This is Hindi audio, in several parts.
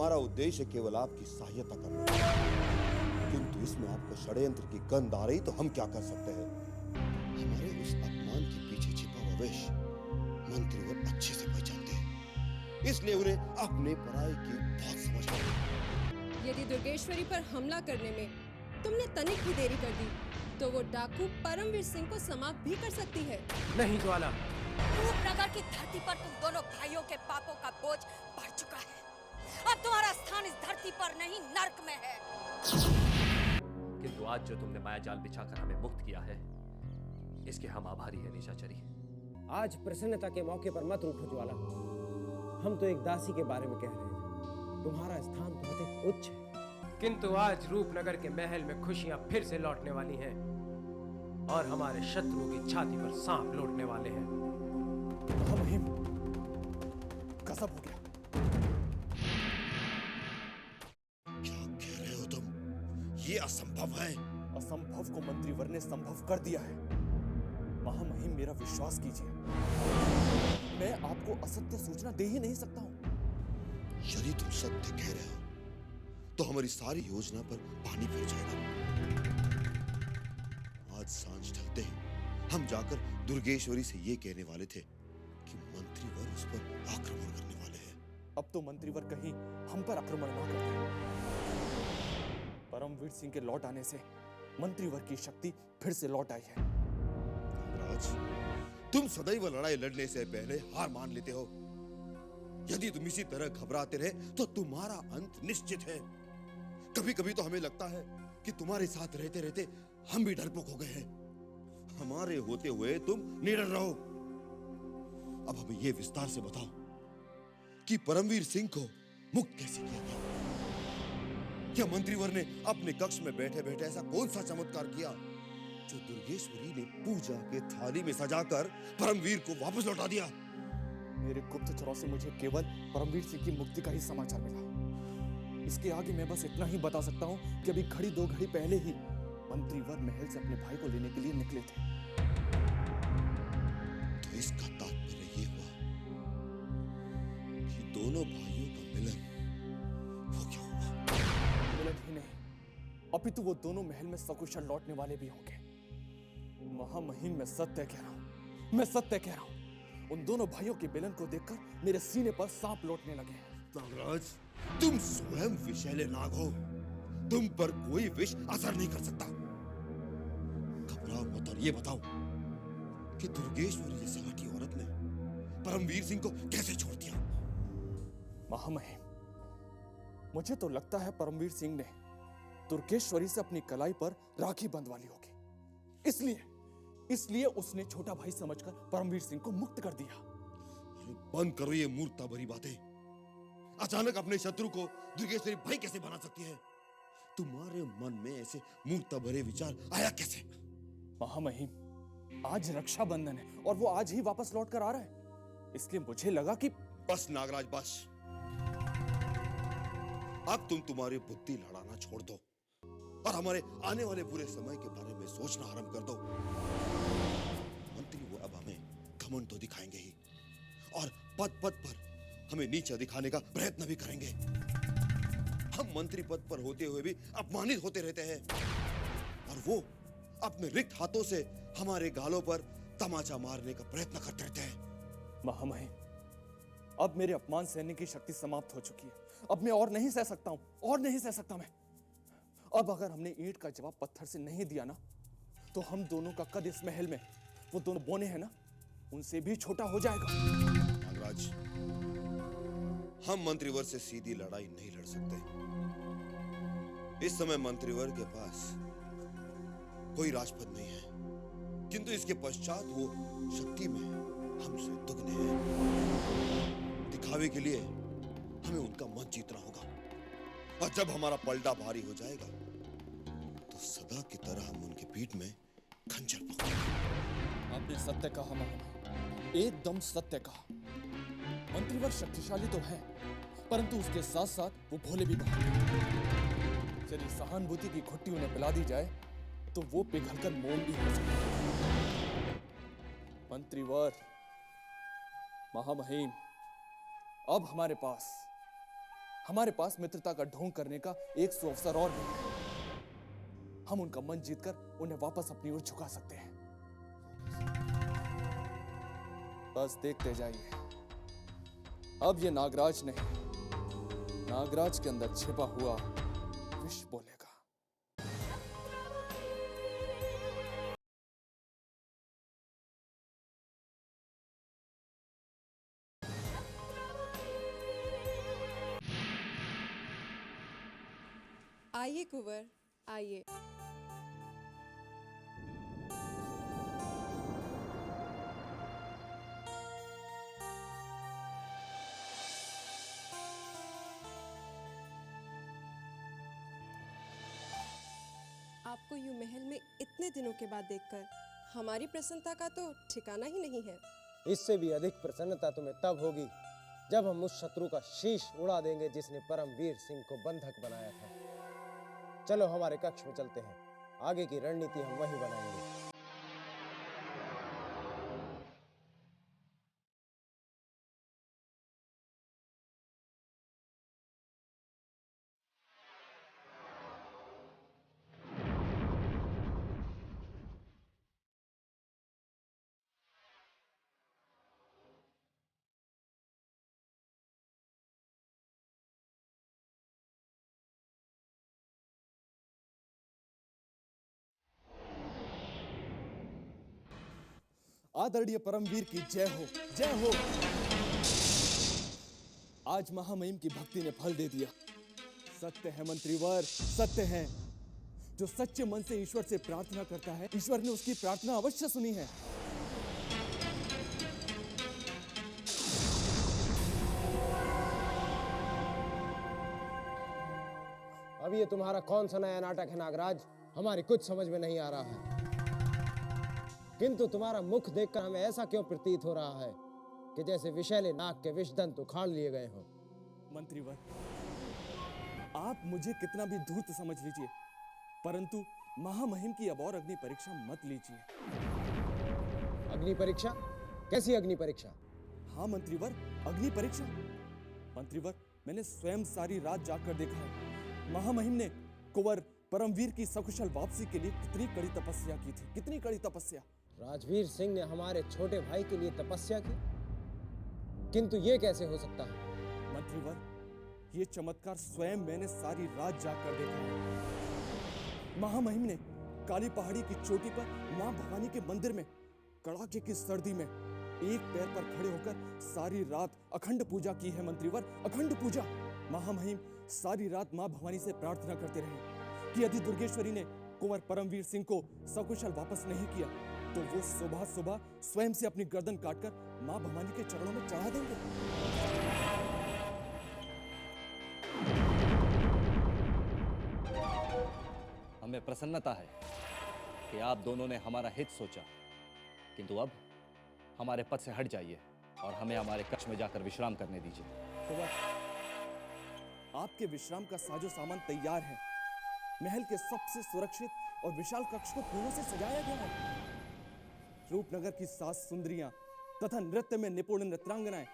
हमारा उद्देश्य केवल आपकी सहायता करना, किंतु इसमें आपको षड्यंत्र की गंध आ रही तो हम क्या कर सकते हैं? हमारे उस अपमान के पीछे छिपा हुआ विष मंत्रीवर अच्छे से पहचानते हैं, इसलिए उन्हें अपने पराये की बहुत समझ है। यदि दुर्गेश्वरी पर हमला करने में तुमने तनिक भी देरी कर दी तो वो डाकू परमवीर सिंह को समाप्त भी कर सकती है। नहीं ज्वाला, रूपनगर की धरती पर तुम दोनों भाइयों के पापों का बोझ बढ़ चुका है। अब तुम्हारा स्थान इस धरती पर नहीं नर्क में है। किंतु आज जो तुमने माया जाल बिछाकर हमें मुक्त किया है, इसके हम आभारी हैं निशाचरी। आज प्रसन्नता के मौके पर मत रूठो ज्वाला। हम तो एक दासी के बारे में कह रहे थे। तुम्हारा स्थान बहुत ही उच्च है। किंतु आज रूपनगर के महल में खुशियां फिर से लौटने वाली हैं और हमारे शत्रुओं की छाती पर सांप लौटने वाले हैं। महामहिम, गजब हो गया। क्या कह रहे हो तुम? ये असंभव है। असंभव को मंत्रीवर ने संभव कर दिया है। महामहिम, मेरा विश्वास कीजिए, मैं आपको असत्य सूचना दे ही नहीं सकता हूं। यदि तुम सत्य कह रहे हो तो हमारी सारी योजना पर पानी फिर जाएगा। आज सांझ ढलते ही हम जाकर दुर्गेश्वरी से ये कहने वाले थे कि मंत्रीवर उस पर आक्रमण करने वाले हैं। अब तो मंत्रीवर कहीं हम पर आक्रमण ना करते। परमवीर सिंह के लौट आने से मंत्रीवर की शक्ति फिर से लौट आई है। नागराज, तुम सदैव लड़ाई लड़ने से पहले हार मान लेते हो। यदि तुम इसी तरह घबराते रहे तो तुम्हारा अंत निश्चित है। कभी कभी तो हमें लगता है कि तुम्हारे साथ रहते रहते हम भी डरपोक हो गए हैं। हमारे होते हुए तुम निडर रहो। अब हमें यह विस्तार से बताओ कि परमवीर सिंह को मुक्त कैसे किया गया? क्या मंत्रीवर ने अपने कक्ष में बैठे बैठे ऐसा कौन सा चमत्कार किया जो दुर्गेश्वरी ने पूजा के थाली में सजाकर परमवीर को वापस लौटा दिया? मेरे गुप्तचरों से मुझे केवल परमवीर सिंह की मुक्ति का ही समाचार मिला। इसके आगे मैं बस इतना ही बता सकता हूं कि अभी घड़ी दो घड़ी पहले ही मंत्रीवर महल से अपने भाई को लेने के लिए निकले थे। तो इसका तात्पर्य ये हुआ कि दोनों भाइयों का मिलन वो क्या हुआ? मिलन ही नहीं, अपितु वो दोनों महल में सकुशल लौटने वाले भी होंगे। महामहिम, मैं सत्य कह रहा हूं, मैं सत्य कह रहा हूं। उन दोनों भाइयों के मिलन को देखकर मेरे सीने पर सांप लौटने लगे हैं। नागराज, तुम स्वयं विषैले नाग हो। तुम पर कोई विष असर नहीं कर सकता। घबराओ मत और ये बताओ कि दुर्गेश्वरी जैसी हठी औरत ने परमवीर सिंह को कैसे छोड़ दिया? महामहिम, मुझे तो लगता है परमवीर सिंह ने दुर्गेश्वरी से अपनी कलाई पर राखी बंधवा ली होगी। इसलिए उसने छोटा भाई समझकर परमवीर सिंह को मुक्त कर दिया। बंद करो ये मूर्खता भरी बातें। अचानक अपने शत्रु को दुर्गेश्वरी भाई कैसे बना सकती है? तुम्हारे मन में ऐसे मूर्खता भरे विचार आया कैसे? महामहिम, आज रक्षाबंधन है और वो आज ही वापस लौट कर आ रहा है, इसलिए मुझे लगा कि बस नागराज, बस। अब तुम तुम्हारी बुद्धि लड़ाना छोड़ दो और हमारे आने वाले बुरे समय के बारे में सोचना आरंभ कर दो। मंत्री वो अब हमें घमंड तो दिखाएंगे ही और पद पद पर हमें नीचा दिखाने का प्रयत्न भी करेंगे। हम मंत्री पद पर होते हुए भी अपमानित होते रहते हैं और वो अपने रिक्त हाथों से हमारे गालों पर तमाचा मारने का प्रयत्न करते रहते हैं। महामहिम, अब मेरे अपमान सहने की शक्ति समाप्त हो चुकी है। अब मैं और नहीं सह सकता हूं, और नहीं सह सकता मैं। अब अगर हमने ईंट का जवाब पत्थर से नहीं दिया ना, तो हम दोनों का कद इस महल में वो दोनों बोने हैं ना, उनसे भी छोटा हो जाएगा। नागराज, हम मंत्रीवर से सीधी लड़ाई नहीं लड़ सकते। इस समय मंत्रीवर के पास कोई राजपद नहीं है, किंतु इसके पश्चात वो शक्ति में हमसे दुगने हैं। दिखावे के लिए हमें उनका मन जीतना होगा और जब हमारा पलड़ा भारी हो जाएगा तो सदा की तरह हम उनके पीठ में खंजर पकड़ेंगे। आपने सत्य कहा महामहिम, एकदम सत्य कहा। मंत्रीवर शक्तिशाली तो है, परंतु उसके साथ साथ वो भोले भी बहुत हैं। यदि सहानुभूति की घुट्टी उन्हें पिला दी जाए तो वो पिघलकर मोम भी हो सकते हैं। मंत्रीवर, महामहिम, अब हमारे पास हमारे पास मित्रता का ढोंग करने का 100 अवसर और भी है। हम उनका मन जीतकर उन्हें वापस अपनी ओर झुका सकते हैं। बस देखते जाइए, अब ये नागराज नहीं, नागराज के अंदर छिपा हुआ विष बोलेगा। आइए कुंवर, आइए। आपको यूं महल में इतने दिनों के बाद देखकर हमारी प्रसन्नता का तो ठिकाना ही नहीं है। इससे भी अधिक प्रसन्नता तुम्हें तब होगी जब हम उस शत्रु का शीश उड़ा देंगे जिसने परमवीर सिंह को बंधक बनाया था। चलो हमारे कक्ष में चलते हैं, आगे की रणनीति हम वहीं बनाएंगे। आदरणीय परमवीर की जय हो, जय हो। आज महामहिम की भक्ति ने फल दे दिया। सत्य है मंत्रीवर, सत्य है। जो सच्चे मन से ईश्वर से प्रार्थना करता है, ईश्वर ने उसकी प्रार्थना अवश्य सुनी है। अब ये तुम्हारा कौन सा नया नाटक है नागराज? हमारी कुछ समझ में नहीं आ रहा है, किंतु तुम्हारा मुख देखकर हमें ऐसा क्यों प्रतीत हो रहा है कि जैसे विषैले नाग के विषदंत उखाड़ लिए गए हो। मंत्रीवर, आप मुझे कितना भी धूर्त समझ लीजिए, परंतु महामहिम की अब और अग्नि परीक्षा मत लीजिए। अग्नि परीक्षा? कैसी अग्नि परीक्षा? हाँ मंत्रीवर, अग्नि परीक्षा। मंत्रीवर, मैंने स्वयं सारी रात जागकर देखा है। महामहिम ने कुंवर परमवीर की सकुशल वापसी के लिए कितनी कड़ी तपस्या की थी, कितनी कड़ी तपस्या। राजवीर सिंह ने हमारे छोटे भाई के लिए तपस्या की, किंतु ये कैसे हो सकता है? मंत्रीवर, ये चमत्कार स्वयं मैंने सारी रात जागकर देखा है। महामहिम ने काली पहाड़ी की चोटी पर मां भवानी के मंदिर में कड़ाके की सर्दी में एक पैर पर खड़े होकर सारी रात अखंड पूजा की है। मंत्रीवर, अखंड पूजा। महामहिम सारी रात मां भवानी से प्रार्थना करते रहे कि यदि दुर्गेश्वरी ने कुंवर परमवीर सिंह को सकुशल वापस नहीं किया तो वो सुबह सुबह स्वयं से अपनी गर्दन काटकर मां भवानी के चरणों में चढ़ा देंगे। हमें प्रसन्नता है कि आप दोनों ने हमारा हित सोचा, किंतु अब हमारे पद से हट जाइए और हमें हमारे कक्ष में जाकर विश्राम करने दीजिए। कुंवर, आपके विश्राम का साजो सामान तैयार है। महल के सबसे सुरक्षित और विशाल कक्ष को फूलों से सजाया गया है। रूपनगर की 7 सुंदरियां तथा नृत्य में निपुण नृत्यांगनाएं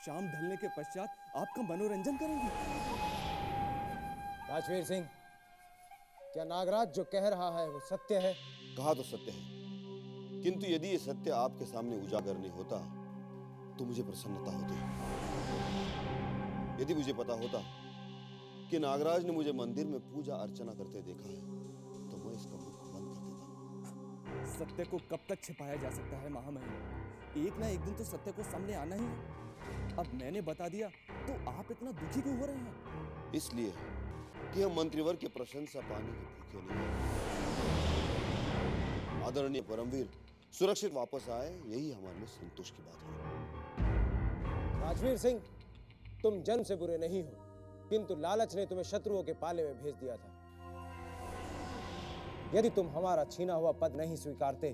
शाम ढलने के पश्चात आपका मनोरंजन करेंगी। राजवीर सिंह, क्या नागराज जो कह रहा है वो सत्य है? कहा तो सत्य है, किंतु यदि ये सत्य आपके सामने उजागर नहीं होता तो मुझे प्रसन्नता होती। यदि मुझे पता होता कि नागराज ने मुझे मंदिर में पूजा अर्चना करते देखा है तो मैं इसका मुख बंद कर देता। सत्य को कब तक छिपाया जा सकता है महामहिम? एक ना एक दिन तो सत्य को सामने आना ही है। अब मैंने बता दिया तो आप इतना दुखी क्यों हो रहे हैं? इसलिए कि हम मंत्रीवर की प्रशंसा पाने के भूखे नहीं हैं। आदरणीय परमवीर सुरक्षित वापस आए, यही हमारे लिए संतोष की बात है। राजवीर सिंह, तुम जन्म से बुरे नहीं हो, किंतु लालच ने तुम्हें शत्रुओं के पाले में भेज दिया था। यदि तुम हमारा छीना हुआ पद नहीं स्वीकारते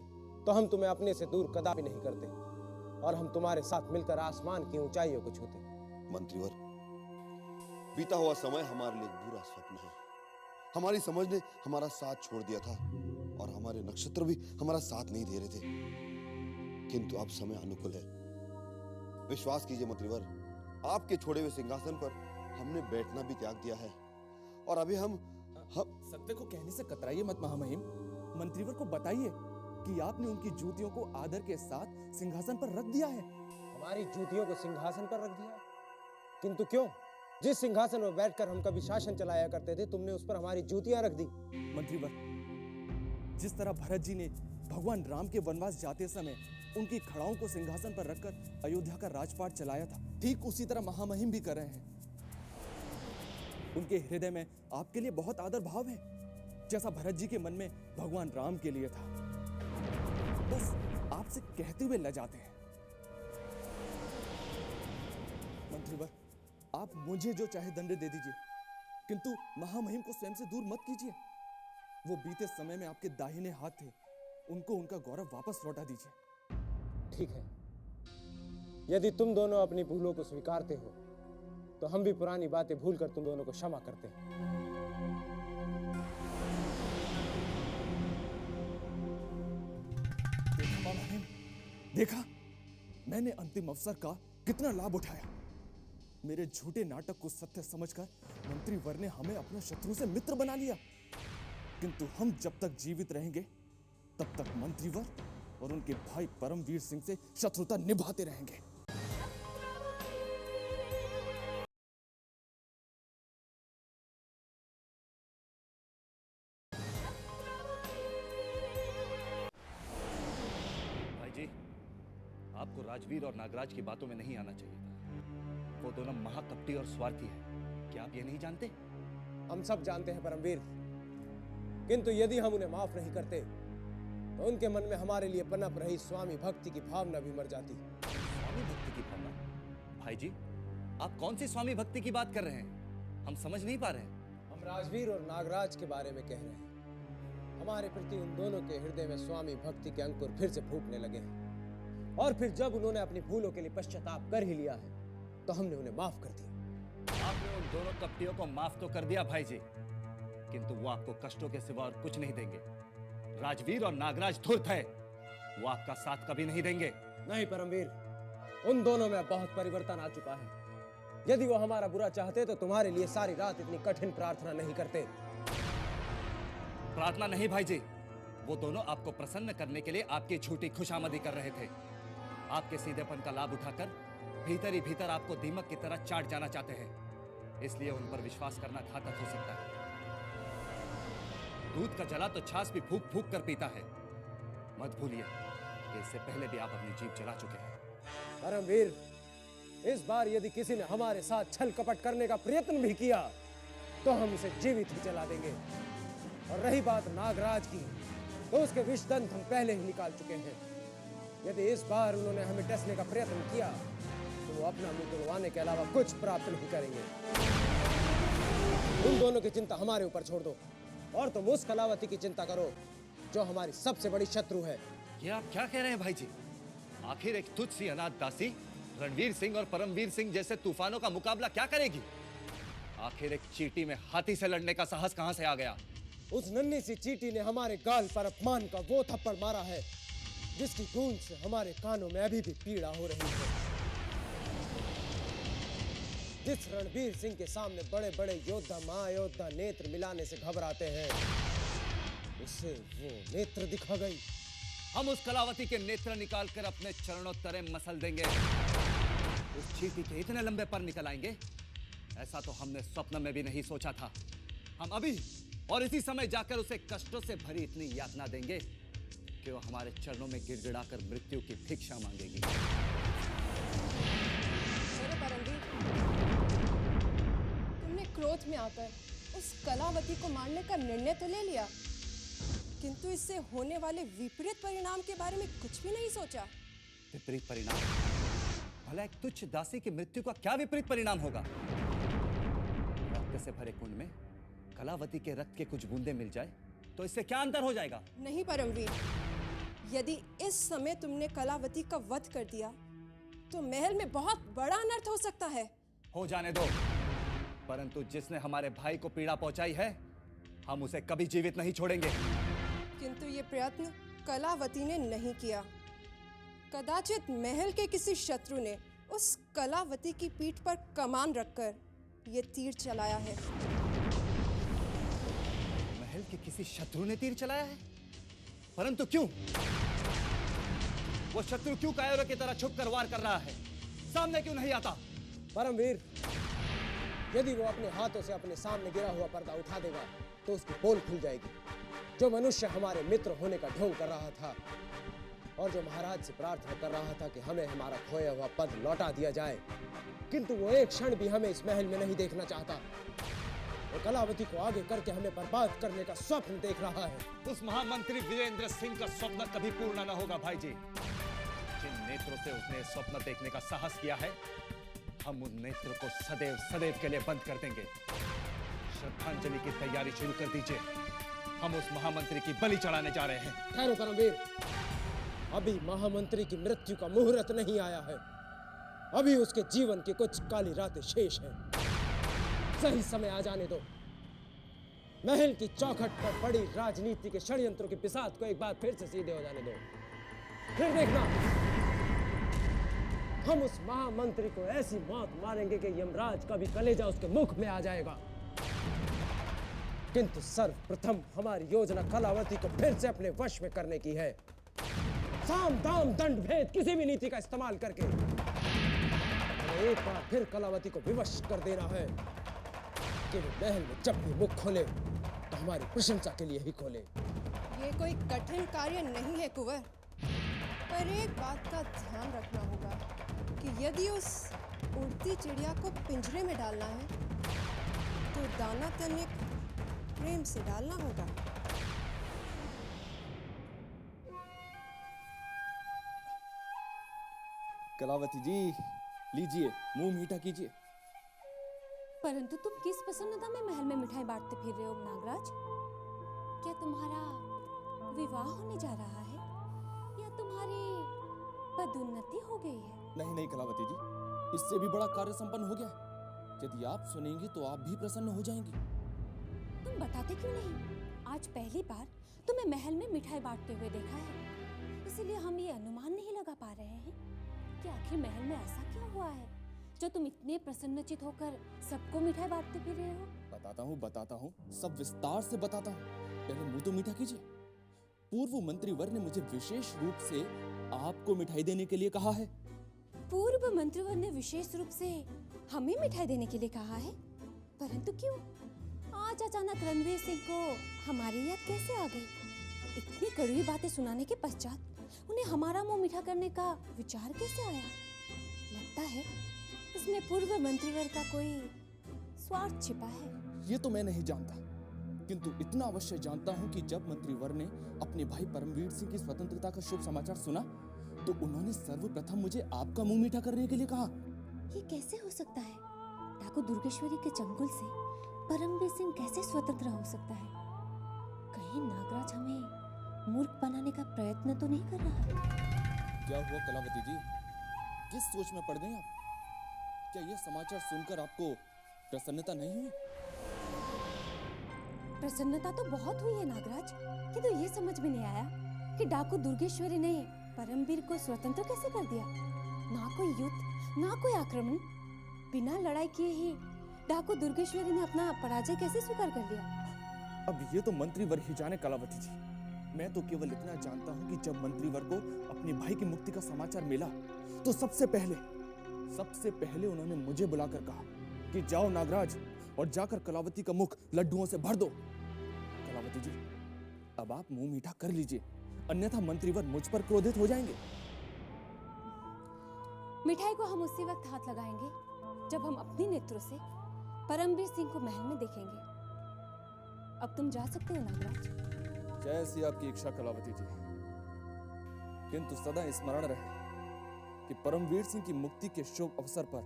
तो हम तुम्हें अपने से दूर कदापि नहीं करते और हम तुम्हारे साथ मिलकर आसमान की ऊंचाइयों को छूते। मंत्रीवर, बीता हुआ समय हमारे लिए एक बुरा स्वप्न है। हमारी समझ ने हमारा साथ छोड़ दिया था और हमारे नक्षत्र भी हमारा साथ नहीं दे रहे थे, किंतु अब समय अनुकूल है। विश्वास कीजिए मंत्रीवर, आपके छोड़े हुए सिंहासन पर हमने बैठना भी त्याग दिया है और अभी हम सत्य को कहने से कतराइए मत महामहिम। मंत्रीवर को बताइए कि आपने उनकी जूतियों को आदर के साथ सिंहासन पर रख दिया है। हमारी जूतियों को सिंहासन पर रख दिया, किंतु क्यों? जिस सिंहासन पर बैठकर हम कभी शासन चलाया करते थे, तुमने उस पर हमारी जूतियां रख दी। मंत्रीवर, जिस तरह भरत जी ने भगवान राम के वनवास जाते समय उनकी खड़ाओं को सिंहासन पर रखकर अयोध्या का राजपाट चलाया था, ठीक उसी तरह महामहिम भी कर रहे हैं। उनके हृदय में आपके लिए बहुत आदर भाव है, जैसा भरत जी के मन में भगवान राम के लिए था। बस आपसे कहते हुए लजाते हैं। मंत्रीवर, आप मुझे जो चाहे दंड दे दीजिए, किंतु महामहिम को स्वयं से दूर मत कीजिए। वो बीते समय में आपके दाहिने हाथ थे, उनको उनका गौरव वापस लौटा दीजिए। ठीक है, यदि तुम दोनों अपनी भूलों को स्वीकारते हो तो हम भी पुरानी बातें भूलकर तुम दोनों को क्षमा करते हैं। देखा महामहिम, देखा मैंने अंतिम अवसर का कितना लाभ उठाया। मेरे झूठे नाटक को सत्य समझकर मंत्रीवर ने हमें अपने शत्रु से मित्र बना लिया, किंतु हम जब तक जीवित रहेंगे तब तक मंत्रीवर और उनके भाई परमवीर सिंह से शत्रुता निभाते रहेंगे। भाई जी, आपको राजवीर और नागराज की बातों में नहीं आना चाहिए था। वो दोनों महाकपटी और स्वार्थी हैं। क्या आप ये नहीं जानते? हम सब जानते हैं परमवीर, किंतु यदि हम उन्हें माफ नहीं करते तो उनके मन में हमारे लिए पनप रही स्वामी भक्ति की भावना भी मर जाती। स्वामी भक्ति की भावना? भाई जी, आप कौन सी स्वामी भक्ति की बात कर रहे हैं? हम समझ नहीं पा रहे हैं। हम राजवीर और नागराज के बारे में कह रहे हैं। हमारे प्रति उन दोनों के हृदय में स्वामी भक्ति के अंकुर फिर से फूटने लगे हैं, और फिर जब उन्होंने अपनी भूलों के लिए पश्चाताप कर ही लिया है तो हमने उन्हें माफ कर दिया। आपने उन दोनों कपटियों को माफ तो कर दिया भाई जी, किंतु वो आपको कष्टों के सिवा और कुछ नहीं देंगे। राजवीर और नागराज धूर्त है, वो आपका साथ कभी नहीं देंगे। नहीं परमवीर, उन दोनों में बहुत परिवर्तन आ चुका है। यदि वो हमारा बुरा चाहते तो तुम्हारे लिए सारी रात इतनी कठिन प्रार्थना नहीं करते। प्रार्थना नहीं भाई जी, वो दोनों आपको प्रसन्न करने के लिए आपकी झूठी खुशामदी कर रहे थे। आपके सीधेपन का लाभ उठाकर भीतर ही भीतर आपको दीमक की तरह चाट जाना चाहते हैं, इसलिए उन पर विश्वास करना घातक हो सकता है। दूध का जला तो छाछ भी फूंक फूंक कर पीता है। मत भूलिए कि इससे पहले भी आप अपनी जीभ जला चुके हैं। परमवीर, इस बार यदि किसी ने हमारे साथ छल कपट करने का प्रयत्न भी किया तो हम उसे जीवित ही जला देंगे। और रही बात नागराज की, तो उसके विषदंत हम पहले ही निकाल चुके हैं। यदि इस बार उन्होंने हमें डसने का प्रयत्न किया तो वो अपना मुंह तुड़वाने के अलावा कुछ प्राप्त नहीं करेंगे। उन दोनों की चिंता हमारे ऊपर छोड़ दो और तुम उस कलावती की चिंता करो जो हमारी सबसे बड़ी शत्रु है। ये आप क्या कह रहे हैं भाई जी? आखिर एक तुच्छ सी अनाथ दासी रणवीर सिंह और परमवीर सिंह जैसे तूफानों का मुकाबला क्या करेगी? आखिर एक चींटी में हाथी से लड़ने का साहस कहां से आ गया? उस नन्ही सी चींटी ने हमारे गाल पर अपमान का वो थप्पड़ मारा है जिसकी गूंज से हमारे कानों में अभी भी पीड़ा हो रही है। जिस रणवीर सिंह के सामने बड़े बड़े योद्धा महायोद्धा नेत्र मिलाने से घबराते हैं, उसे वो नेत्र दिखा गई। हम उस कलावती के नेत्र निकालकर अपने चरणों तरे मसल देंगे। उस चींटी के इतने लंबे पर निकल आएंगे, ऐसा तो हमने स्वप्न में भी नहीं सोचा था। हम अभी और इसी समय जाकर उसे कष्टों से भरी इतनी यातना देंगे कि वो हमारे चरणों में गिड़गिड़ाकर मृत्यु की भिक्षा मांगेगी। मेरे परमवीर, तुमने क्रोध में आकर उस कलावती को मारने का निर्णय तो ले लिया, किंतु इससे होने वाले विपरीत परिणाम के बारे में कुछ भी नहीं सोचा। विपरीत परिणाम? भला एक तुच्छ दासी की मृत्यु का क्या विपरीत परिणाम होगा? रक्त से भरे कुंड में कलावती के रक्त के कुछ बूंदे मिल जाए तो इससे क्या अंतर हो जाएगा? नहीं परमवीर, यदि इस समय तुमने कलावती का वध कर दिया तो महल में बहुत बड़ा अनर्थ हो सकता है। हो जाने दो, परंतु जिसने हमारे भाई को पीड़ा पहुंचाई है, हम उसे कभी जीवित नहीं छोड़ेंगे। किंतु ये प्रयत्न कलावती ने नहीं किया। कदाचित महल के किसी शत्रु ने उस कलावती की पीठ पर कमान रखकर ये तीर चलाया है। महल के किसी शत्रु ने तीर चलाया है? परंतु क्यों? वो शत्रु क्यों कायरों की तरह छुप कर वार कर रहा है? सामने क्यों नहीं आता? परमवीर, यदि वो अपने हाथों से अपने सामने गिरा हुआ पर्दा उठा देगा तो उसकी पोल खुल जाएगी। जो मनुष्य हमारे मित्र होने का ढोंग कर रहा था और जो महाराज से प्रार्थना कर रहा था कि हमें हमारा खोया हुआ पद लौटा दिया जाए, किंतु वो एक क्षण भी हमें इस महल में नहीं देखना चाहता। वो कलावती को आगे करके हमें बर्बाद करने का स्वप्न देख रहा है। उस महामंत्री वीरेंद्र सिंह का स्वप्न कभी पूर्ण न होगा भाई जी। जिन नेत्रों से उसने स्वप्न देखने का साहस किया है, हम उन नेत्रों को सदैव सदैव के लिए बंद कर देंगे। श्रद्धांजलि की तैयारी शुरू कर दीजिए। हम उस महामंत्री की बलि चढ़ाने जा रहे हैं। ठहरो परमवीर, अभी महामंत्री की मृत्यु का मुहूर्त नहीं आया है। अभी उसके जीवन की कुछ काली रातें शेष हैं। सही समय आ जाने दो। महल की चौखट पर पड़ी राजनीति के षड्यंत्रों की बिसात को एक बार फिर से सीधे हो जाने दो। फिर देखना, हम उस महामंत्री को ऐसी मौत मारेंगे कि यमराज का भी कलेजा उसके मुख में आ जाएगा। किंतु सर्वप्रथम हमारी योजना कलावती को फिर से अपने वश में करने की है। साम दाम दंड भेद किसी भी नीति का इस्तेमाल करके हमें एक बार फिर कलावती को विवश कर देना है कि वो महल में जब भी मुख खोले तो हमारी प्रशंसा के लिए ही खोले। ये कोई कठिन कार्य नहीं है कुंवर, पर एक बात का ध्यान रखना होगा कि यदि उस उड़ती चिड़िया को पिंजरे में डालना है तो दाना तनिक प्रेम से डालना होगा। कलावती जी, लीजिए, मुंह मीठा कीजिए। परंतु तुम किस प्रसन्नता में महल में मिठाई बांटते फिर रहे हो नागराज? क्या तुम्हारा विवाह होने जा रहा है या तुम्हारी पदोन्नति हो गई है? नहीं नहीं कलावती जी, इससे भी बड़ा कार्य संपन्न हो गया है। यदि आप सुनेंगी तो आप भी प्रसन्न हो जाएंगी। तुम बताते क्यों नहीं? आज पहली बार तुम्हें महल में मिठाई बांटते हुए देखा है, इसीलिए हम ये अनुमान नहीं लगा पा रहे हैं कि आखिर महल में ऐसा क्या हुआ है जो तुम इतने प्रसन्नचित होकर सबको मिठाई बांटते फिर रहे हो। बताता हूँ, सब विस्तार से बताता हूँ। पहले मुंह तो मीठा कीजिए। पूर्व मंत्रीवर ने मुझे विशेष रूप से आपको मिठाई देने के लिए कहा है। पूर्व मंत्रीवर ने विशेष रूप से हमें मिठाई देने के लिए कहा है? परंतु क्यों? आज अचानक रणवीर सिंह को हमारी याद कैसे आ गई? इतनी कड़वी बातें सुनाने के पश्चात उन्हें हमारा मुंह मीठा करने का विचार कैसे आया? लगता है इसमें पूर्व मंत्रीवर का कोई स्वार्थ छिपा है। ये तो मैं नहीं जानता, किंतु इतना अवश्य जानता हूँ कि जब मंत्रीवर ने अपने भाई परमवीर सिंह की स्वतंत्रता का शुभ समाचार सुना तो उन्होंने सर्वप्रथम मुझे आपका मुंह मीठा करने के लिए कहा। ये कैसे हो सकता है? ठाकुर दुर्गेश्वरी के चंगुल से परमवीर सिंह कैसे स्वतंत्र हो सकता है? कहीं नागराज हमें मूर्ख बनाने का प्रयत्न तो नहीं कर रहा है? क्या हुआ कलावती जी, किस सोच में पड़ गए आप? क्या यह समाचार सुनकर आपको प्रसन्नता नहीं हुई? प्रसन्नता तो बहुत हुई है नागराज, किंतु ये समझ में नहीं आया कि डाकू दुर्गेश्वरी ने परमवीर को स्वतंत्र कैसे कर दिया। ना कोई युद्ध, ना कोई आक्रमण, बिना लड़ाई किए ही डाकू दुर्गेश्वरी ने अपना पराजय कैसे स्वीकार कर लिया? अब ये तो मंत्रीवर ही जाने कलावती जी। मैं तो केवल इतना जानता हूँ कि जब मंत्रीवर को अपने भाई की मुक्ति का समाचार मिला तो सबसे पहले उन्होंने मुझे बुलाकर कहा कि जाओ नागराज और जाकर कलावती का मुख लड्डुओं से भर दो। कलावती जी, अब आप मुंह मीठा कर लीजिए, अन्यथा मंत्रीवर मुझ पर क्रोधित हो जाएंगे। मिठाई को हम उसी वक्त हाथ लगाएंगे जब हम अपनी नेत्रों से परमवीर सिंह को महल में देखेंगे। अब तुम जा सकते हो नागराज। जैसी आपकी इच्छा कलावती जी, किंतु सदा स्मरण रहे कि परमवीर सिंह की मुक्ति के शुभ अवसर पर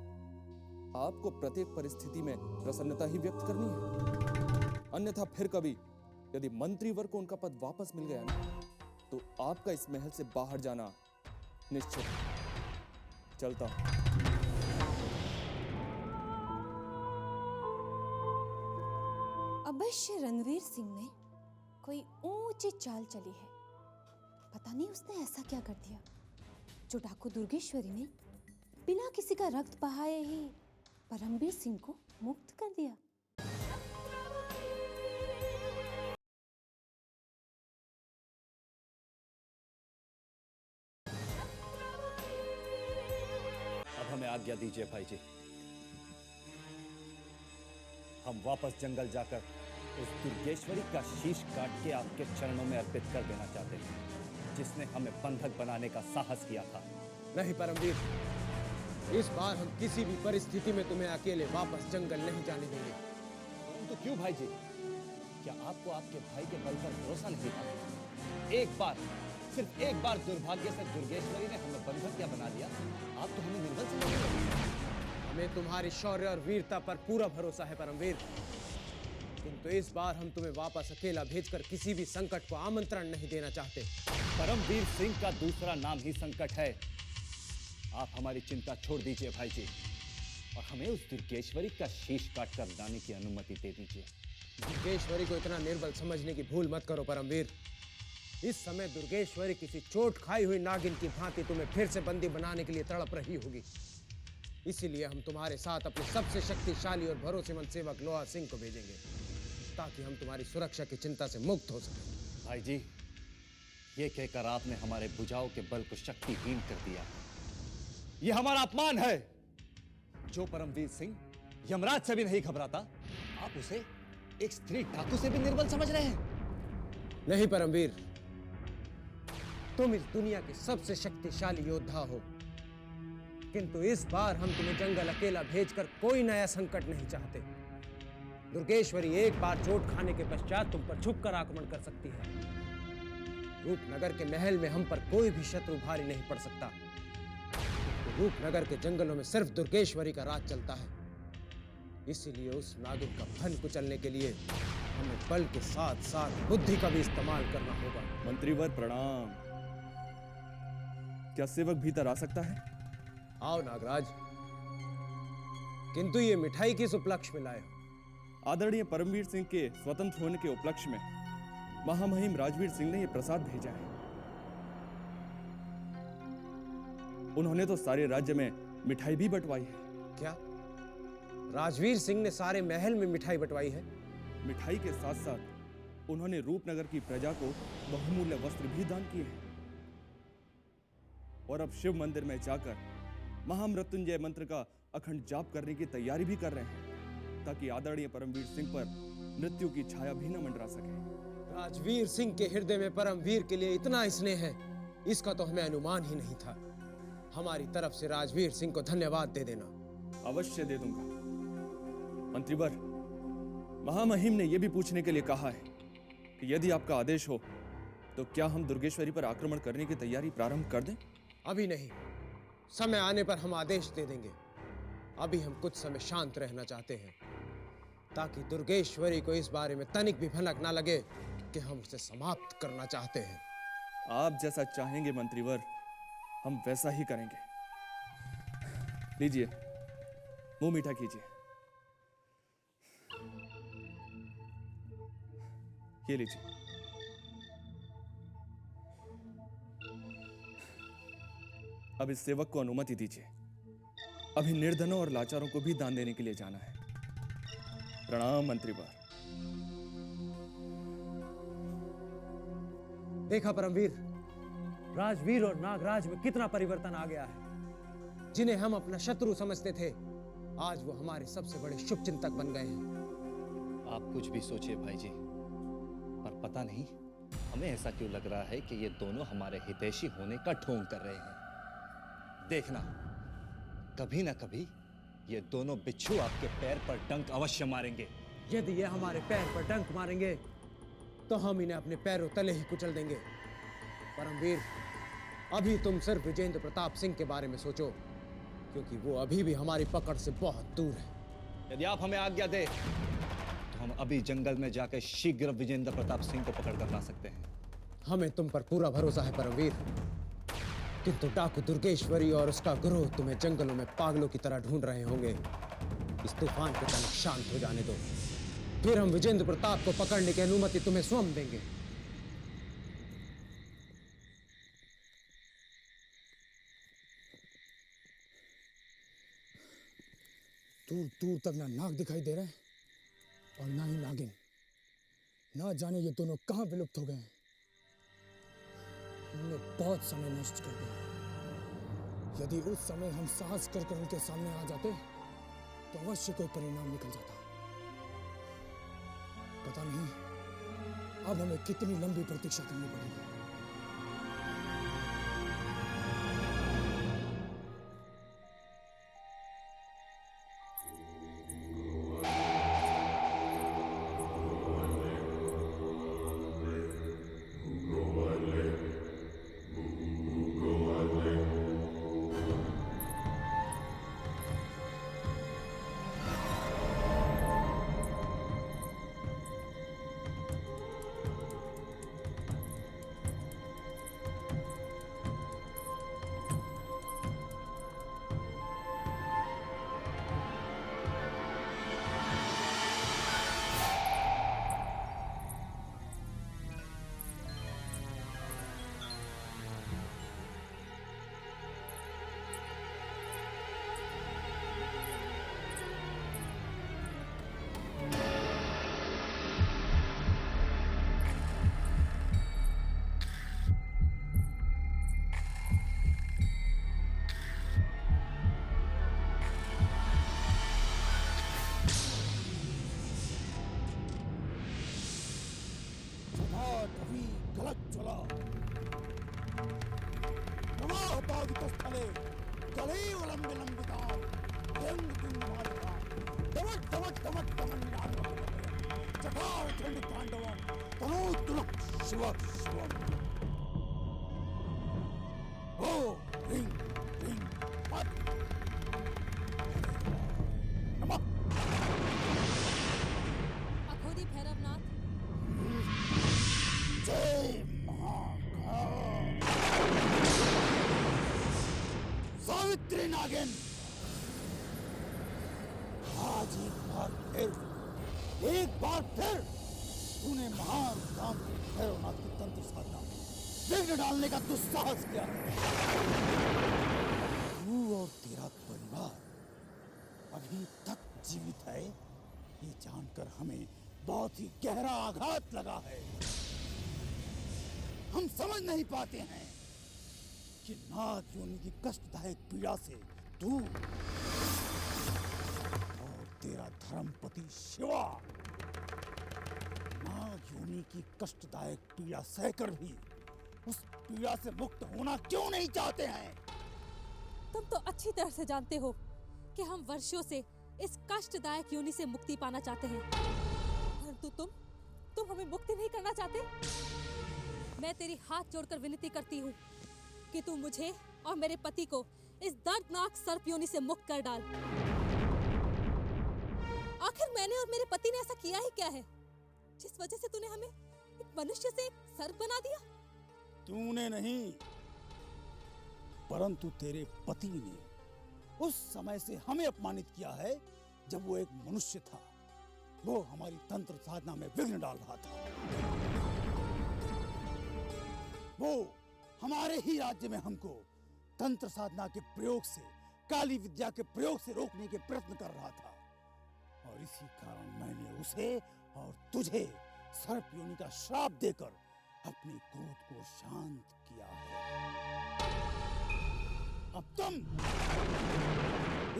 आपको प्रत्येक परिस्थिति में प्रसन्नता ही व्यक्त करनी है। अन्यथा फिर कभी यदि मंत्रीवर को उनका पद वापस मिल गया ना, तो आपका इस महल से बाहर जाना निश्चित है। चलता हूं। अवश्य रणवीर सिंह ने कोई ऊंची चाल चली है। पता नहीं उसने ऐसा क्या कर दिया जो डाकू दुर्गेश्वरी ने बिना किसी का रक्त बहाए ही परमवीर सिंह को मुक्त कर दिया। अब हमें आज्ञा दीजिए भाई जी। हम वापस जंगल जाकर उस दुर्गेश्वरी का शीश काट के आपके चरणों में अर्पित कर देना चाहते हैं, जिसने हमें बंधक बनाने का साहस किया था। नहीं परमवीर, इस बार हम किसी भी परिस्थिति में तुम्हें अकेले वापस जंगल नहीं जाने देंगे। तो क्यों भाई जी? क्या आपको आपके भाई के बल पर भरोसा नहीं था? एक बार, सिर्फ एक बार दुर्भाग्य से दुर्गेश्वरी ने हमें बंधक क्या बना दिया, आप तो हमें निर्बल समझ। हमें तुम्हारी शौर्य और वीरता पर पूरा भरोसा है परमवीर, किंतु इस बार हम तुम्हें वापस अकेला भेजकर किसी भी संकट को आमंत्रण नहीं देना चाहते। परमवीर सिंह का दूसरा नाम ही संकट है। आप हमारी चिंता छोड़ दीजिए भाई जी, और हमें उस दुर्गेश्वरी का शीश काट कर लाने की अनुमति दे दीजिए। दुर्गेश्वरी को इतना निर्बल समझने की भूल मत करो परमवीर। इस समय दुर्गेश्वरी किसी चोट खाई हुई नागिन की भांति तुम्हें फिर से बंदी बनाने के लिए तड़प रही होगी। इसीलिए हम तुम्हारे साथ अपने सबसे शक्तिशाली और भरोसेमंद सेवक लोहा सिंह को भेजेंगे, ताकि हम तुम्हारी सुरक्षा की चिंता से मुक्त हो सकें। भाई जी, ये कहकर आपने हमारे भुजाओं के बल को शक्तिहीन कर दिया। ये हमारा अपमान है। जो परमवीर सिंह यमराज से भी नहीं घबराता, आप उसे एक स्त्री डाकू से भी निर्बल समझ रहे हैं। नहीं परमवीर, तुम इस दुनिया के सबसे शक्तिशाली योद्धा हो, किंतु इस बार हम तुम्हें जंगल अकेला भेजकर कोई नया संकट नहीं चाहते। दुर्गेश्वरी एक बार चोट खाने के पश्चात तुम पर छुपकर आक्रमण कर सकती है। रूपनगर के महल में हम पर कोई भी शत्रु भारी नहीं पड़ सकता। तो रूपनगर के जंगलों में सिर्फ दुर्गेश्वरी का राज चलता है। इसीलिए उस नागिन का फन कुचलने के लिए हमें बल के साथ साथ बुद्धि का भी इस्तेमाल करना होगा। मंत्रीवर प्रणाम। क्या सेवक भीतर आ सकता है? आओ नागराज, किंतु ये मिठाई किस उपलक्ष्य में लाए हो? आदरणीय परमवीर सिंह के स्वतंत्र होने के उपलक्ष्य में महामहिम राजवीर सिंह ने यह प्रसाद भेजा है। उन्होंने तो सारे राज्य में मिठाई भी बंटवाई है। क्या राजवीर सिंह ने सारे महल में मिठाई बंटवाई है? मिठाई के साथ साथ उन्होंने रूपनगर की प्रजा को बहुमूल्य वस्त्र भी दान किए हैं। और अब शिव मंदिर में जाकर महामृत्युंजय मंत्र का अखंड जाप करने की तैयारी भी कर रहे हैं, ताकि आदरणीय परमवीर सिंह पर मृत्यु की छाया भी न मंडरा सके। राजवीर सिंह के हृदय में परमवीर के लिए इतना स्नेह है, इसका तो हमें अनुमान ही नहीं था। हमारी तरफ से राजवीर सिंह को धन्यवाद दे देना। अवश्य दे दूंगा। मंत्रीवर, महामहिम ने यह भी पूछने के लिए कहा है कि यदि आपका आदेश हो तो क्या हम दुर्गेश्वरी पर आक्रमण करने की तैयारी प्रारंभ कर दें? अभी नहीं, समय आने पर हम आदेश दे देंगे। अभी हम कुछ समय शांत रहना चाहते हैं, ताकि दुर्गेश्वरी को इस बारे में तनिक भी भनक ना लगे कि हम उसे समाप्त करना चाहते हैं। आप जैसा चाहेंगे मंत्रीवर, हम वैसा ही करेंगे। लीजिए, मुंह मीठा कीजिए। ये लीजिए। अब इस सेवक को अनुमति दीजिए। अभी निर्धनों और लाचारों को भी दान देने के लिए जाना है। प्रणाम मंत्रीवर। देखा परमवीर, राजवीर और नागराज में कितना परिवर्तन आ गया है। जिन्हें हम अपना शत्रु समझते थे, आज वो हमारे सबसे बड़े शुभचिंतक बन गए हैं। आप कुछ भी सोचिए भाई जी, पर पता नहीं हमें ऐसा क्यों लग रहा है कि ये दोनों हमारे हितैषी होने का ढोंग कर रहे हैं। देखना, कभी ना कभी ये दोनों बिच्छू आपके पैर पर डंक अवश्य मारेंगे। यदि ये हमारे पैर पर डंक मारेंगे तो हम इन्हें अपने पैरों तले ही कुचल देंगे। परमवीर, अभी तुम सिर्फ विजेंद्र प्रताप सिंह के बारे में सोचो, क्योंकि वो अभी भी हमारी पकड़ से बहुत दूर है। यदि आप हमें आज्ञा दे तो हम अभी जंगल में जाकर शीघ्र विजेंद्र प्रताप सिंह को पकड़ कर ला सकते हैं। हमें तुम पर पूरा भरोसा है परमवीर, किंतु डाकू दुर्गेश्वरी और उसका गिरोह तुम्हें जंगलों में पागलों की तरह ढूंढ रहे होंगे। इस तूफान को तनिक शांत हो जाने दो, फिर हम विजेंद्र प्रताप को पकड़ने की अनुमति तुम्हें स्वयं देंगे। दूर दूर तक ना नाग दिखाई दे रहे और ना ही नागिन। ना जाने ये दोनों कहाँ विलुप्त हो गए हैं। हमने बहुत समय नष्ट कर दिया। यदि उस समय हम साहस कर कर उनके सामने आ जाते तो अवश्य कोई परिणाम निकल जाता। पता नहीं अब हमें कितनी लंबी प्रतीक्षा करनी पड़ेगी। अघोरी भैरवनाथ, सावित्री नागिन, आज एक बार फिर तूने महान तांत्रिक भैरवनाथ की तंत्र साधना में विघ्न डालने का दुस्साहस किया। तू और तेरा परिवार अभी तक जीवित है, ये जानकर हमें बहुत ही गहरा आघात लगा है। हम समझ नहीं पाते हैं कि नाग योनि की कष्टदायक पीड़ा से तू और तेरा धर्मपति शिवा नाग योनि की कष्टदायक पीड़ा सहकर भी उस पीड़ा से मुक्त होना क्यों नहीं चाहते हैं? तुम तो अच्छी तरह से जानते हो कि हम वर्षों से इस कष्टदायक योनि से मुक्ति पाना चाहते हैं, परंतु तुम हमें मुक्ति नहीं करना चाहते। मैं तेरी हाथ जोड़कर विनती करती हूँ कि तू मुझे और मेरे पति को इस दर्दनाक सर्प योनि से मुक्त कर डाल। आखिर मैंने और मेरे पति ने ऐसा किया ही क्या है जिस वजह से तूने हमें एक मनुष्य से सर्प बना दिया? तूने नहीं, परंतु तेरे पति ने उस समय से हमें अपमानित किया है जब वो एक मनुष्य था। वो हमारी तंत्र साधना में विघ्न डाल रहा था। वो हमारे ही राज्य में हमको तंत्र साधना के प्रयोग से, काली विद्या के प्रयोग से रोकने के प्रयत्न कर रहा था, और इसी कारण मैंने उसे और तुझे सर्प योनि का श्राप देकर अपने क्रोध को शांत किया है। अब तुम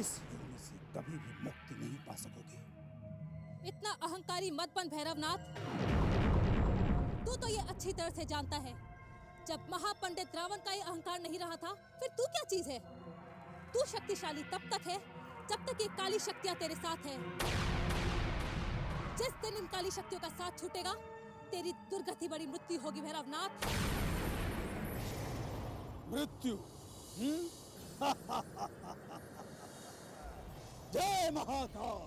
इस योनि से कभी भी मुक्ति नहीं पा सकोगे। इतना अहंकारी मत बन भैरवनाथ। तू तो ये अच्छी तरह से जानता है, जब महापंडित रावण का ये अहंकार नहीं रहा था, फिर तू क्या चीज है? तू शक्तिशाली तब तक है जब तक ये काली शक्तियां तेरे साथ है। जिस दिन इन काली शक्तियों का साथ छूटेगा, तेरी दुर्गति बड़ी मृत्यु होगी भैरवनाथ। मृत्यु? जय महाकाल!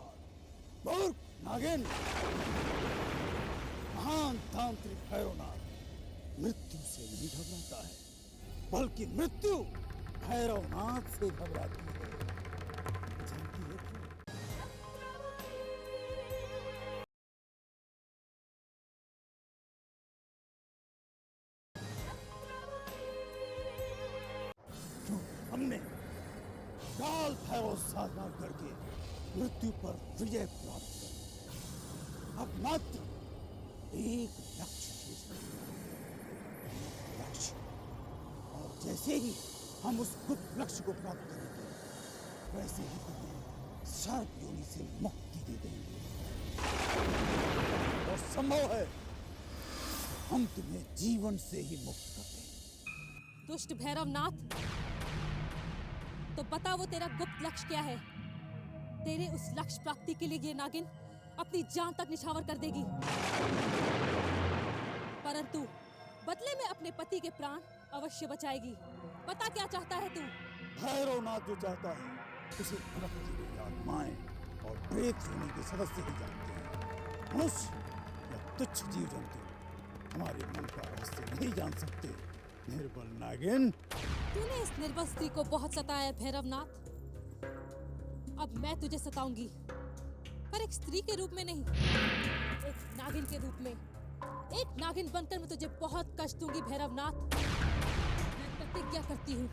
मूर्ख नागिन! महान तांत्रिक भैरवनाथ मृत्यु से नहीं घबराता है, बल्कि मृत्यु भैरवनाथ से घबराती है। जानती है क्यों? हमने काल भैरव साधना करके मृत्यु पर विजय प्राप्त कर। अब मात्र एक लक्ष्य शेष है, लक्ष्य। और जैसे ही हम उस गुप्त लक्ष्य को प्राप्त करेंगे, वैसे ही तुम्हें सर्प योनि से मुक्ति दे देंगे। और संभव है हम तुम्हें जीवन से ही मुक्त कर दें। दुष्ट भैरवनाथ, तो बता वो तेरा गुप्त लक्ष्य क्या है? तेरे उस लक्ष्य प्राप्ति के लिए ये नागिन अपनी जान तक निछावर कर देगी, परंतु बदले में अपने पति के प्राण अवश्य बचाएगी। बता क्या चाहता है तू? भैरवनाथ जो चाहता है उसे प्रकृति की आत्माएं और प्रेत योनि के सदस्य ही जानते हैं। मनुष्य या तुच्छ जीव जंतु हमारे मन का रहस्य नहीं जान सकते। निर्बल नागिन, तूने इस निर्बल स्त्री को बहुत सताया भैरवनाथ। अब मैं तुझे सताऊंगी, पर एक स्त्री के रूप में नहीं, एक नागिन के रूप में। एक नागिन बनकर मैं तुझे बहुत कष्ट दूंगी भैरवनाथ। मैं प्रतिज्ञा करती हूँ,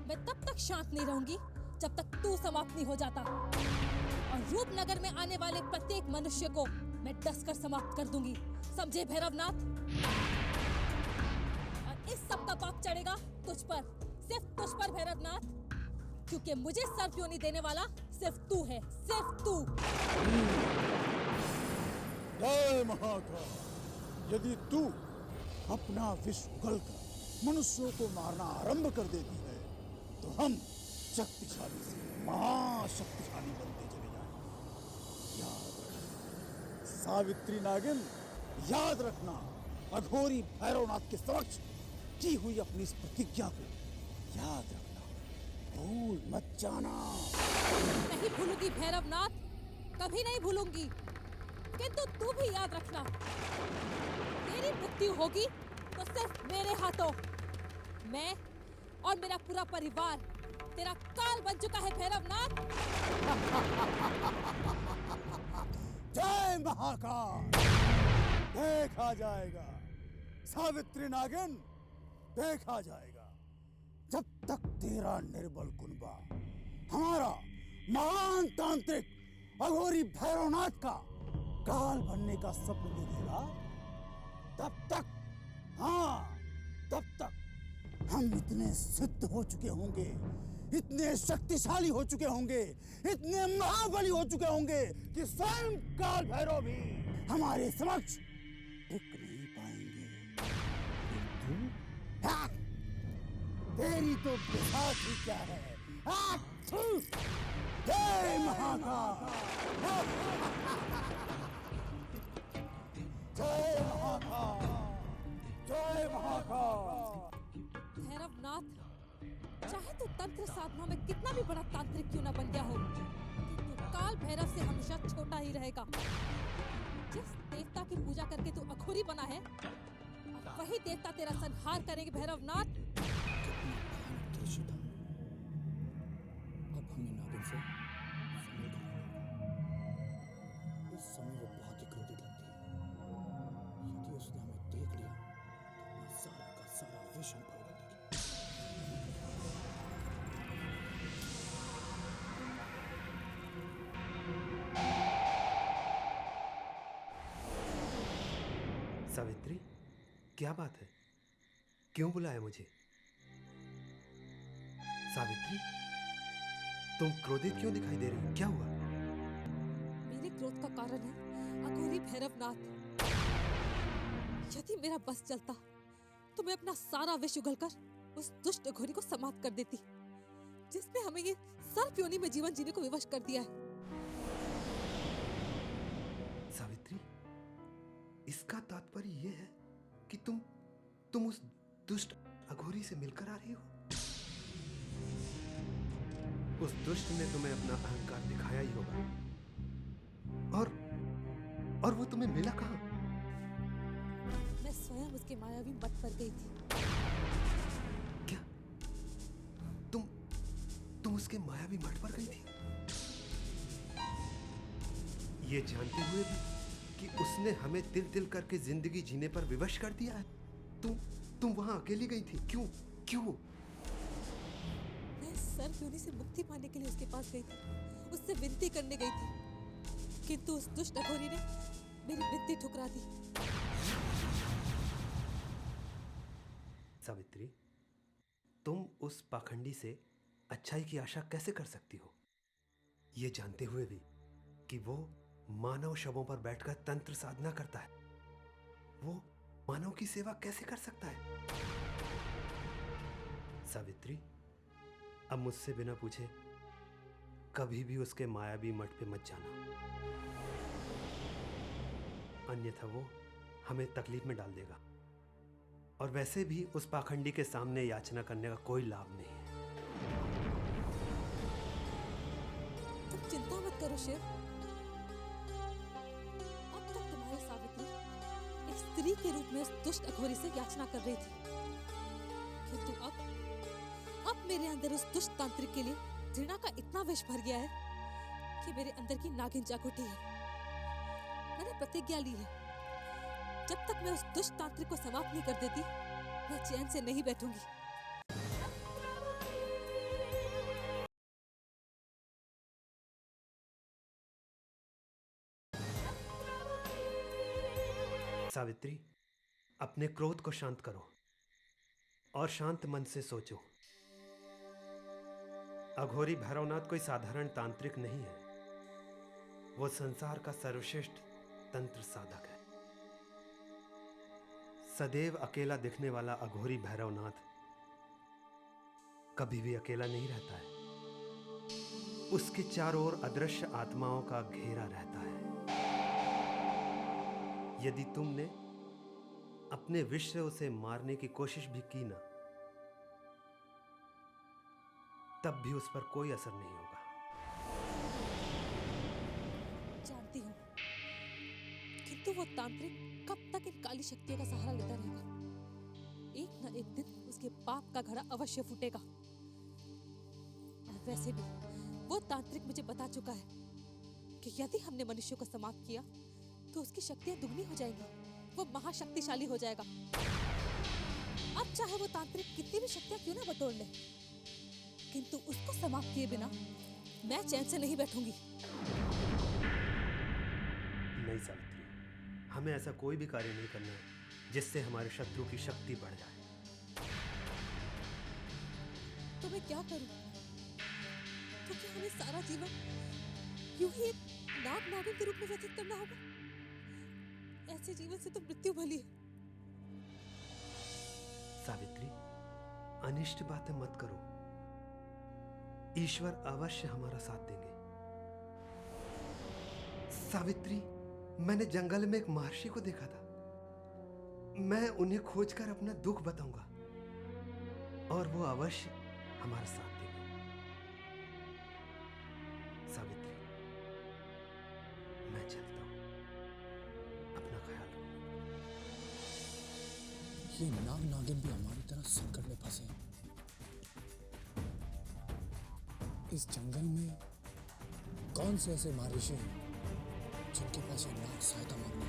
मैं तब तक शांत नहीं रहूंगी जब तक तू समाप्त नहीं हो जाता। और रूपनगर में आने वाले प्रत्येक मनुष्य को मैं डसकर समाप्त कर दूंगी, समझे भैरवनाथ? और इस सब का पाप चढ़ेगा तुझ पर, सिर्फ तुझ पर भैरवनाथ, क्योंकि मुझे सर्प योनि देने वाला सिर्फ तू है, सिर्फ तू। जय महाकाल, यदि तू अपना विष उगलकर मनुष्यों को मारना आरंभ कर देती है, तो हम शक्तिशाली से महाशक्तिशाली बनते चले जाएंगे। याद रखना सावित्री नागिन, याद रखना, अघोरी भैरवनाथ के समक्ष की हुई अपनी इस प्रतिज्ञा को याद रखना, भूल मत जाना। नहीं भूलूंगी भैरवनाथ, कभी नहीं भूलूंगी। किंतु तू भी याद रखना, तेरी मृत्यु होगी तो सिर्फ मेरे हाथों। मैं और मेरा पूरा परिवार तेरा काल बन चुका है भैरवनाथ। जय महाकाल, देखा जाएगा सावित्री नागिन, देखा जाएगा। जब तक तेरा निर्बल कुनबा हमारा महान तांत्रिक अघोरी भैरवनाथ का काल बनने का सपना देखेगा, तब तक, हाँ, तब तक हम इतने सिद्ध हो चुके होंगे, इतने शक्तिशाली हो चुके होंगे, इतने महाबली हो चुके होंगे कि स्वयं काल भैरव भी हमारे समक्ष टिक नहीं पाएंगे। किंतु हाँ, तेरी तो बिसात ही क्या है। हाँ, जय महाकाल, जय महाकाल, जय महाकाल। भैरवनाथ, चाहे तो तंत्र साधना में कितना भी बड़ा तांत्रिक क्यों ना बन गया हो, किंतु काल भैरव से हमेशा छोटा ही रहेगा। जिस देवता की पूजा करके तू अघोरी बना है, वही देवता तेरा संहार करेंगे भैरवनाथ। अब हमें नागिन से संभल कर रहना होगा। इस समय वो बहुत ही क्रोधित लगती है। यदि उसने हमें देख लिया तो अपना सारा का सारा विष हम पर उगल देगी। सावित्री, क्या बात है? क्यों बुलाया मुझे? सावित्री, तुम क्रोधित क्यों दिखाई दे रही हो? क्या हुआ? मेरे क्रोध का कारण है अघोरी भैरवनाथ। यदि मेरा बस चलता तो मैं अपना सारा विष उगलकर उस दुष्ट अघोरी को समाप्त कर देती, जिसने हमें ये सर्प योनि में जीवन जीने को विवश कर दिया है। सावित्री, इसका तात्पर्य यह है कि तुम उस दुष्ट अघोरी से मिलकर आ रही हो। उस दुष्ट ने तुम्हें अपना अहंकार दिखाया ही होगा। और वो तुम्हें मिला कहां? मैं स्वयं उसके मायावी मत पर गई थी। क्या? तुम उसके मायावी मठ पर गई थी? ये जानते हुए भी कि उसने हमें दिल दिल करके जिंदगी जीने पर विवश कर दिया है, तुम वहां अकेली गई थी? क्यों? मैं सर्प योनि से मुक्ति पाने के लिए उसके पास गई थी, उससे विनती करने गई थी, किंतु उस दुष्ट अघोरी ने मेरी विनती ठुकरा दी। सावित्री, तुम उस पाखंडी से अच्छाई की आशा कैसे कर सकती हो, ये जानते हुए भी कि वो मानव शवों पर बैठकर तंत्र साधना करता है? वो मानव की सेवा कैसे कर सकता है? सावित्री, अब मुझसे बिना पूछे कभी भी उसके मायावी मठ पे मत जाना, अन्यथा वो हमें तकलीफ में डाल देगा। और वैसे भी उस पाखंडी के सामने याचना करने का कोई लाभ नहीं है। तुम चिंता मत करो शिव। अब तक तुम्हारी सावित्री एक स्त्री के रूप में उस दुष्ट अघोरी से याचना कर रही थी, किंतु अब मेरे अंदर उस दुष्ट तांत्रिक के लिए घृणा का इतना विष भर गया है कि मेरे अंदर की नागिन जाग उठी है। मैंने प्रतिज्ञा ली है, जब तक मैं उस दुष्ट तांत्रिक को समाप्त नहीं कर देती, मैं चैन से नहीं बैठूंगी। सावित्री, अपने क्रोध को शांत करो और शांत मन से सोचो। अघोरी भैरवनाथ कोई साधारण तांत्रिक नहीं है, वो संसार का सर्वश्रेष्ठ तंत्र साधक है। सदैव अकेला दिखने वाला अघोरी भैरवनाथ कभी भी अकेला नहीं रहता है, उसके चारों ओर अदृश्य आत्माओं का घेरा रहता है। यदि तुमने अपने विष से उसे मारने की कोशिश भी की ना, तब भी उस पर कोई असर नहीं होगा। जानती हूँ, किंतु वो तांत्रिक कब तक इन काली शक्तियों का सहारा लेता रहेगा? एक न एक दिन उसके पाप का घड़ा अवश्य फूटेगा। और वैसे भी वो तांत्रिक मुझे बता चुका है कि यदि हमने मनुष्य को समाप्त किया तो उसकी शक्तियां दुगनी हो जाएंगी, वो महाशक्तिशाली हो जाएगा। अब चाहे वो तांत्रिक कितनी भी शक्तियां क्यों ना बटोर ले, किंतु उसको समाप्त किए बिना मैं चैन से नहीं बैठूंगी। नहीं सावित्री, हमें ऐसा कोई भी कार्य नहीं करना है जिससे हमारे शत्रु की शक्ति बढ़ जाए। तो मैं क्या करूं? तो क्या हमें सारा जीवन यूं ही एक नाग नागिन के रूप में व्यतीत करना होगा? ऐसे जीवन से तो मृत्यु भली है। सावित्री, अनिष्ट बातें मत करो, ईश्वर अवश्य हमारा साथ देंगे। सावित्री, मैंने जंगल में एक महर्षि को देखा था, मैं उन्हें खोजकर अपना दुख बताऊंगा और वो अवश्य हमारा साथ देंगे। सावित्री, मैं चलता हूं, अपना ख्याल रखना। ये नाग नागिन भी हमारी तरह संकट में फंसे हैं। इस जंगल में कौन से ऐसे महर्षि हैं जिनके पास ये नाग सहायता मांगने